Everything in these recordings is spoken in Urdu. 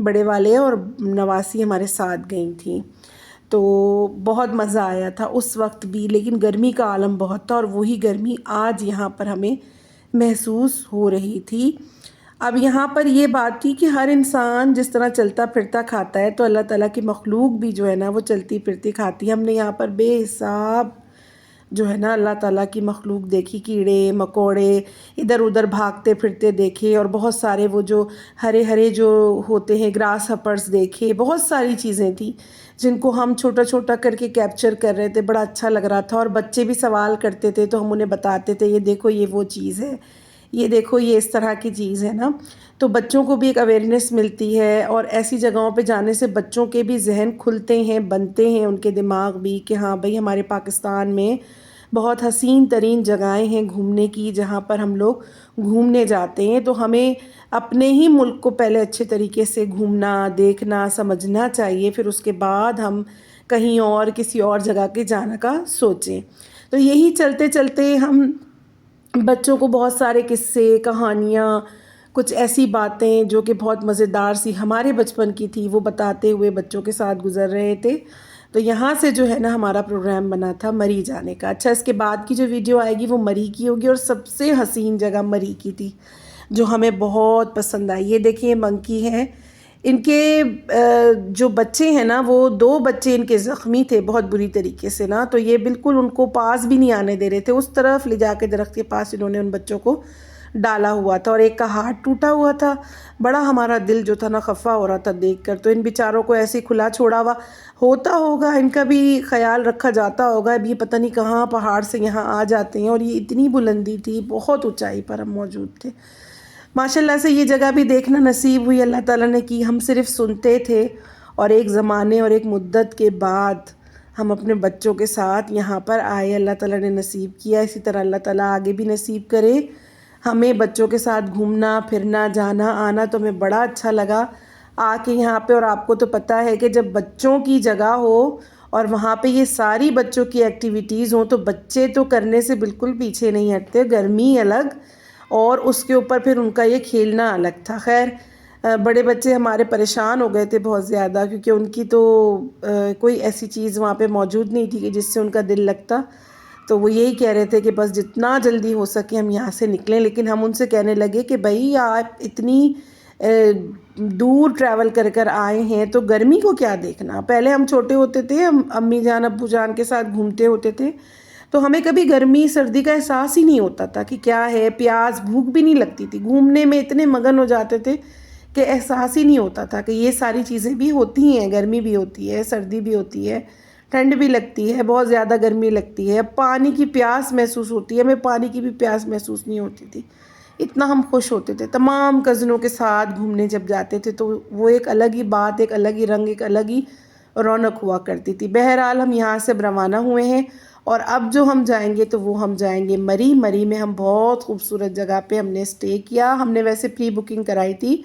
بڑے والے اور نواسی ہمارے ساتھ گئی تھیں، تو بہت مزہ آیا تھا اس وقت بھی، لیکن گرمی کا عالم بہت تھا اور وہی گرمی آج یہاں پر ہمیں محسوس ہو رہی تھی۔ اب یہاں پر یہ بات تھی کہ ہر انسان جس طرح چلتا پھرتا کھاتا ہے تو اللہ تعالیٰ کی مخلوق بھی جو ہے نا وہ چلتی پھرتی کھاتی ہے۔ ہم نے یہاں پر بے حساب جو ہے نا اللہ تعالیٰ کی مخلوق دیکھی، کیڑے مکوڑے ادھر ادھر بھاگتے پھرتے دیکھے، اور بہت سارے وہ جو ہرے ہرے جو ہوتے ہیں گراس ہپرز دیکھے، بہت ساری چیزیں تھیں جن کو ہم چھوٹا چھوٹا کر کے کیپچر کر رہے تھے، بڑا اچھا لگ رہا تھا۔ اور بچے بھی سوال کرتے تھے تو ہم انہیں بتاتے تھے، یہ دیکھو یہ وہ چیز ہے، یہ دیکھو یہ اس طرح کی چیز ہے نا۔ تو بچوں کو بھی ایک اویئرنیس ملتی ہے، اور ایسی جگہوں پہ جانے سے بچوں کے بھی ذہن کھلتے ہیں، بنتے ہیں ان کے دماغ بھی کہ ہاں بھئی ہمارے پاکستان میں بہت حسین ترین جگہیں ہیں گھومنے کی، جہاں پر ہم لوگ گھومنے جاتے ہیں۔ تو ہمیں اپنے ہی ملک کو پہلے اچھے طریقے سے گھومنا، دیکھنا، سمجھنا چاہیے، پھر اس کے بعد ہم کہیں اور کسی اور جگہ کے جانے کا سوچیں۔ تو یہی چلتے چلتے ہم بچوں کو بہت سارے قصے، کہانیاں، کچھ ایسی باتیں جو کہ بہت مزیدار سی ہمارے بچپن کی تھی وہ بتاتے ہوئے بچوں کے ساتھ گزر رہے تھے۔ تو یہاں سے جو ہے نا ہمارا پروگرام بنا تھا مری جانے کا۔ اچھا، اس کے بعد کی جو ویڈیو آئے گی وہ مری کی ہوگی، اور سب سے حسین جگہ مری کی تھی جو ہمیں بہت پسند آئی۔ یہ دیکھیں یہ منکی ہے، ان کے جو بچے ہیں نا وہ 2 بچے ان کے زخمی تھے بہت بری طریقے سے نا، تو یہ بالکل ان کو پاس بھی نہیں آنے دے رہے تھے، اس طرف لے جا کے درخت کے پاس انہوں نے ان بچوں کو ڈالا ہوا تھا، اور ایک کا ہاتھ ٹوٹا ہوا تھا۔ بڑا ہمارا دل جو تھا نا خفا ہو رہا تھا دیکھ کر۔ تو ان بیچاروں کو ایسے کھلا چھوڑا ہوا ہوتا ہوگا، ان کا بھی خیال رکھا جاتا ہوگا، اب یہ پتہ نہیں کہاں پہاڑ سے یہاں آ جاتے ہیں، اور یہ اتنی بلندی تھی، بہت اونچائی پر ہم موجود تھے۔ ماشاءاللہ سے یہ جگہ بھی دیکھنا نصیب ہوئی، اللہ تعالیٰ نے کی، ہم صرف سنتے تھے، اور ایک زمانے اور ایک مدت کے بعد ہم اپنے بچوں کے ساتھ یہاں پر آئے، اللہ تعالیٰ نے نصیب کیا۔ اسی طرح اللہ تعالیٰ آگے بھی نصیب کرے ہمیں بچوں کے ساتھ گھومنا پھرنا، جانا آنا۔ تو ہمیں بڑا اچھا لگا آ کے یہاں پہ، اور آپ کو تو پتہ ہے کہ جب بچوں کی جگہ ہو اور وہاں پہ یہ ساری بچوں کی ایکٹیویٹیز ہوں تو بچے تو کرنے سے بالکل پیچھے نہیں ہٹتے، گرمی الگ اور اس کے اوپر پھر ان کا یہ کھیلنا الگ تھا۔ خیر بڑے بچے ہمارے پریشان ہو گئے تھے بہت زیادہ، کیونکہ ان کی تو کوئی ایسی چیز وہاں پہ موجود نہیں تھی کہ جس سے ان کا دل لگتا، تو وہ یہی کہہ رہے تھے کہ بس جتنا جلدی ہو سکے ہم یہاں سے نکلیں۔ لیکن ہم ان سے کہنے لگے کہ بھائی آپ اتنی دور ٹریول کر آئے ہیں تو گرمی کو کیا دیکھنا۔ پہلے ہم چھوٹے ہوتے تھے، ہم امی جان ابو جان کے ساتھ گھومتے ہوتے تھے تو ہمیں کبھی گرمی سردی کا احساس ہی نہیں ہوتا تھا کہ کیا ہے، پیاس بھوک بھی نہیں لگتی تھی، گھومنے میں اتنے مگن ہو جاتے تھے کہ احساس ہی نہیں ہوتا تھا کہ یہ ساری چیزیں بھی ہوتی ہیں، گرمی بھی ہوتی ہے، سردی بھی ہوتی ہے، ٹھنڈ بھی لگتی ہے، بہت زیادہ گرمی لگتی ہے، پانی کی پیاس محسوس ہوتی ہے۔ ہمیں پانی کی بھی پیاس محسوس نہیں ہوتی تھی، اتنا ہم خوش ہوتے تھے۔ تمام کزنوں کے ساتھ گھومنے جب جاتے تھے تو وہ ایک الگ ہی بات، ایک الگ ہی رنگ، ایک الگ ہی رونق ہوا کرتی تھی۔ بہرحال ہم یہاں سے روانہ ہوئے ہیں، اور اب جو ہم جائیں گے تو وہ ہم جائیں گے مری۔ مری میں ہم بہت خوبصورت جگہ پہ ہم نے اسٹے کیا۔ ہم نے ویسے پری بکنگ کرائی تھی،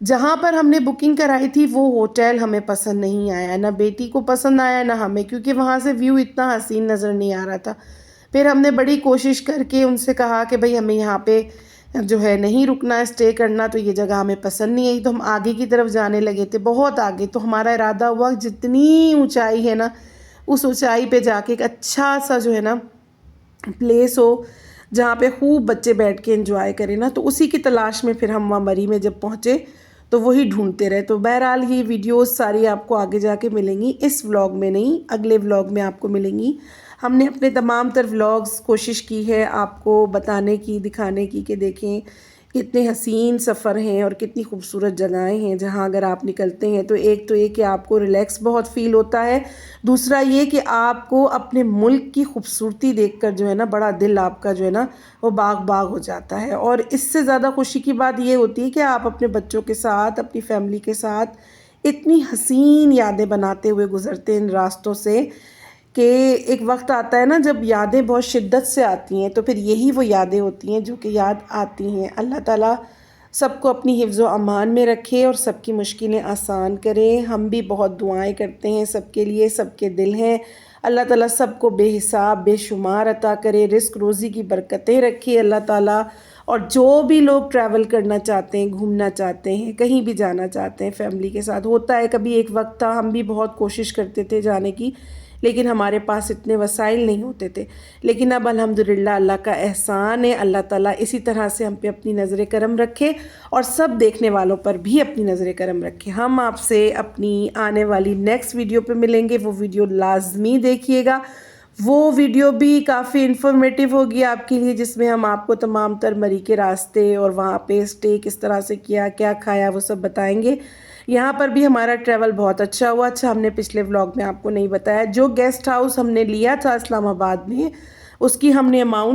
جہاں پر ہم نے بکنگ کرائی تھی وہ ہوٹل ہمیں پسند نہیں آیا، نہ بیٹی کو پسند آیا نہ ہمیں، کیونکہ وہاں سے ویو اتنا حسین نظر نہیں آ رہا تھا۔ پھر ہم نے بڑی کوشش کر کے ان سے کہا کہ بھئی ہمیں یہاں پہ جو ہے نہیں رکنا، اسٹے کرنا، تو یہ جگہ ہمیں پسند نہیں آئی، تو ہم آگے کی طرف جانے لگے تھے، بہت آگے۔ تو ہمارا ارادہ ہوا جتنی اونچائی ہے نا اس اونچائی پہ جا کے ایک اچھا سا جو ہے نا پلیس ہو جہاں پہ خوب بچے بیٹھ کے انجوائے کریں نا، تو اسی کی تلاش میں پھر ہم وہاں مری میں جب پہنچے تو وہی ڈھونڈتے رہے۔ تو بہرحال یہ ویڈیوز ساری آپ کو آگے جا کے ملیں گی، اس ولاگ میں نہیں، اگلے ولاگ میں آپ کو ملیں گی۔ ہم نے اپنے تمام تر ولاگز کوشش کی ہے آپ کو بتانے کی، دکھانے کی کہ دیکھیں کتنے حسین سفر ہیں اور کتنی خوبصورت جگہیں ہیں جہاں اگر آپ نکلتے ہیں تو ایک تو یہ کہ آپ کو ریلیکس بہت فیل ہوتا ہے، دوسرا یہ کہ آپ کو اپنے ملک کی خوبصورتی دیکھ کر جو ہے نا بڑا دل آپ کا جو ہے نا وہ باغ باغ ہو جاتا ہے۔ اور اس سے زیادہ خوشی کی بات یہ ہوتی ہے کہ آپ اپنے بچوں کے ساتھ، اپنی فیملی کے ساتھ اتنی حسین یادیں بناتے ہوئے گزرتے ان راستوں سے کہ ایک وقت آتا ہے نا جب یادیں بہت شدت سے آتی ہیں تو پھر یہی وہ یادیں ہوتی ہیں جو کہ یاد آتی ہیں۔ اللہ تعالیٰ سب کو اپنی حفظ و امان میں رکھے اور سب کی مشکلیں آسان کرے۔ ہم بھی بہت دعائیں کرتے ہیں سب کے لیے، سب کے دل ہیں، اللہ تعالیٰ سب کو بے حساب بے شمار عطا کرے، رزق روزی کی برکتیں رکھے اللہ تعالیٰ، اور جو بھی لوگ ٹریول کرنا چاہتے ہیں، گھومنا چاہتے ہیں، کہیں بھی جانا چاہتے ہیں فیملی کے ساتھ، ہوتا ہے کبھی ایک وقت تھا ہم بھی بہت کوشش کرتے تھے جانے کی، لیکن ہمارے پاس اتنے وسائل نہیں ہوتے تھے، لیکن اب الحمدللہ اللہ کا احسان ہے، اللہ تعالیٰ اسی طرح سے ہم پہ اپنی نظر کرم رکھے اور سب دیکھنے والوں پر بھی اپنی نظر کرم رکھے۔ ہم آپ سے اپنی آنے والی نیکسٹ ویڈیو پہ ملیں گے، وہ ویڈیو لازمی دیکھیے گا، وہ ویڈیو بھی کافی انفارمیٹیو ہوگی آپ کے لیے، جس میں ہم آپ کو تمام تر مری کے راستے اور وہاں پہ اسٹے کس طرح سے کیا، کیا کھایا، وہ سب بتائیں گے۔ یہاں پر بھی ہمارا ٹریول بہت اچھا ہوا۔ اچھا، ہم نے پچھلے ولاگ میں آپ کو نہیں بتایا، جو گیسٹ ہاؤس ہم نے لیا تھا اسلام آباد میں، اس کی ہم نے اماؤنٹ